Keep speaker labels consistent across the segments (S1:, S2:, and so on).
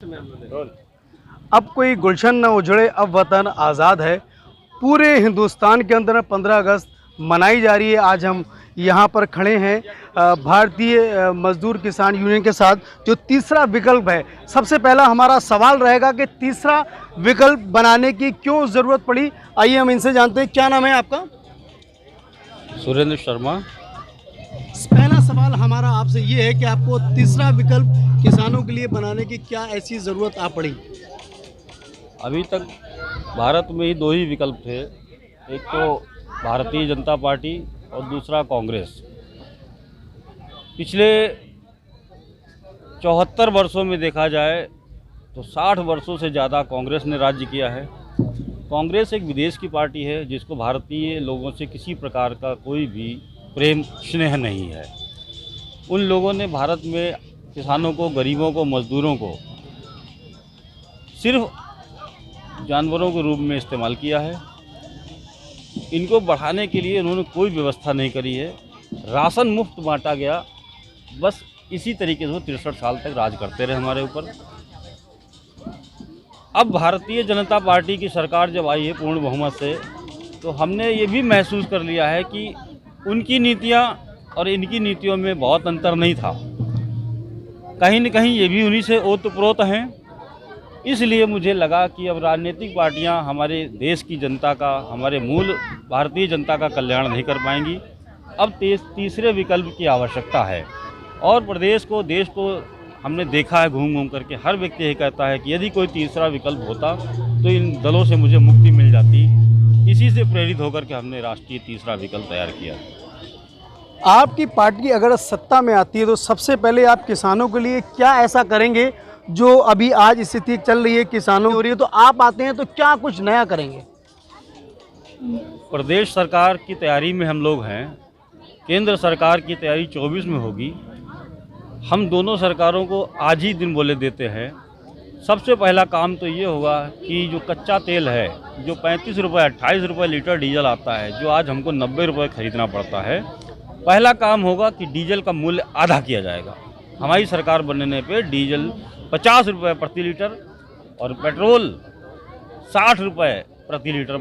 S1: अब कोई गुलशन न उजड़े, अब वतन आज़ाद है। पूरे हिंदुस्तान के अंदर 15 अगस्त मनाई जा रही है। आज हम यहाँ पर खड़े हैं भारतीय मजदूर किसान यूनियन के साथ, जो तीसरा विकल्प है। सबसे पहला हमारा सवाल रहेगा कि तीसरा विकल्प बनाने की क्यों ज़रूरत पड़ी। आइए हम इनसे जानते हैं। क्या नाम है आपका?
S2: सुरेंद्र शर्मा।
S1: पहला सवाल हमारा आपसे ये है कि आपको तीसरा विकल्प किसानों के लिए बनाने की क्या ऐसी ज़रूरत आ पड़ी?
S2: अभी तक भारत में ही दो ही विकल्प थे, एक तो भारतीय जनता पार्टी और दूसरा कांग्रेस। पिछले 74 वर्षों में देखा जाए तो 60 वर्षों से ज़्यादा कांग्रेस ने राज्य किया है। कांग्रेस एक विदेश की पार्टी है जिसको भारतीय लोगों से किसी प्रकार का कोई भी प्रेम स्नेह नहीं है। उन लोगों ने भारत में किसानों को, गरीबों को, मजदूरों को सिर्फ जानवरों के रूप में इस्तेमाल किया है। इनको बढ़ाने के लिए उन्होंने कोई व्यवस्था नहीं करी है। राशन मुफ्त बांटा गया, बस इसी तरीके से वो 63 साल तक राज करते रहे हमारे ऊपर। अब भारतीय जनता पार्टी की सरकार जब आई है पूर्ण बहुमत से, तो हमने ये भी महसूस कर लिया है कि उनकी नीतियाँ और इनकी नीतियों में बहुत अंतर नहीं था। कहीं न कहीं ये भी उन्हीं से ओतप्रोत हैं। इसलिए मुझे लगा कि अब राजनीतिक पार्टियां हमारे देश की जनता का, हमारे मूल भारतीय जनता का कल्याण नहीं कर पाएंगी। अब तीसरे विकल्प की आवश्यकता है। और प्रदेश को, देश को हमने देखा है घूम घूम करके, हर व्यक्ति यही कहता है कि यदि कोई तीसरा विकल्प होता तो इन दलों से मुझे मुक्ति मिल जाती। इसी से प्रेरित होकर के हमने राष्ट्रीय तीसरा विकल्प तैयार किया।
S1: आपकी पार्टी अगर सत्ता में आती है तो सबसे पहले आप किसानों के लिए क्या ऐसा करेंगे? जो अभी आज स्थिति चल रही है किसानों की हो रही है, तो आप आते हैं तो क्या कुछ नया करेंगे?
S2: प्रदेश सरकार की तैयारी में हम लोग हैं। केंद्र सरकार की तैयारी 24 में होगी। हम दोनों सरकारों को आज ही दिन बोले देते हैं। सबसे पहला काम तो ये होगा कि जो कच्चा तेल है, जो 35 रुपये 28 रुपये लीटर डीजल आता है, जो आज हमको 90 रुपये खरीदना पड़ता है, पहला काम होगा कि डीजल का मूल्य आधा किया जाएगा। हमारी सरकार बनने पे डीजल 50 रुपये प्रति लीटर और पेट्रोल 60 रुपये प्रति लीटर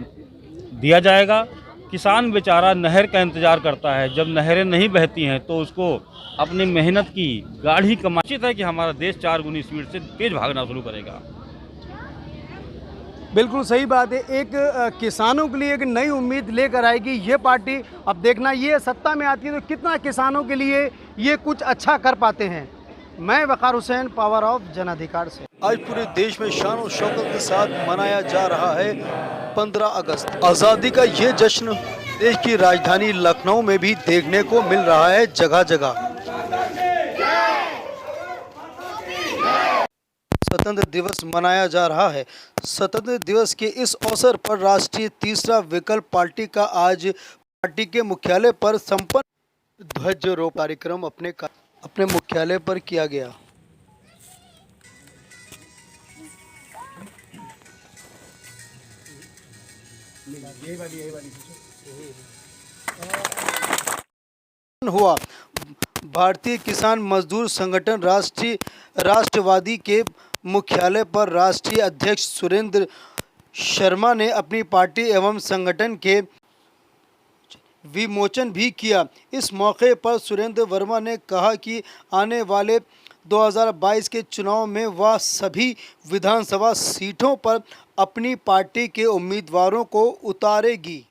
S2: दिया जाएगा। किसान बेचारा नहर का इंतज़ार करता है। जब नहरें नहीं बहती हैं तो उसको अपनी मेहनत की गाढ़ी कमाई। निश्चित है कि हमारा देश 4 गुनी स्पीड से तेज भागना शुरू करेगा।
S1: बिल्कुल सही बात है। एक किसानों के लिए एक नई उम्मीद लेकर आएगी ये पार्टी। अब देखना ये सत्ता में आती है तो कितना किसानों के लिए ये कुछ अच्छा कर पाते हैं। मैं वकार हुसैन, पावर ऑफ जन अधिकार से। आज पूरे देश में शान और शौकत के साथ मनाया जा रहा है 15 अगस्त। आज़ादी का ये जश्न देश की राजधानी लखनऊ में भी देखने को मिल रहा है जगह जगह। स्वतंत्र दिवस मनाया जा रहा है। स्वतंत्र दिवस के इस अवसर पर राष्ट्रीय तीसरा विकल्प पार्टी का आज पार्टी के मुख्यालय पर संपन्न ध्वजारोहण कार्यक्रम अपने मुख्यालय पर किया गया। हुआ भारतीय किसान मजदूर संगठन राष्ट्रवादी के मुख्यालय पर राष्ट्रीय अध्यक्ष सुरेंद्र शर्मा ने अपनी पार्टी एवं संगठन के विमोचन भी किया। इस मौके पर सुरेंद्र वर्मा ने कहा कि आने वाले 2022 के चुनाव में वह सभी विधानसभा सीटों पर अपनी पार्टी के उम्मीदवारों को उतारेगी।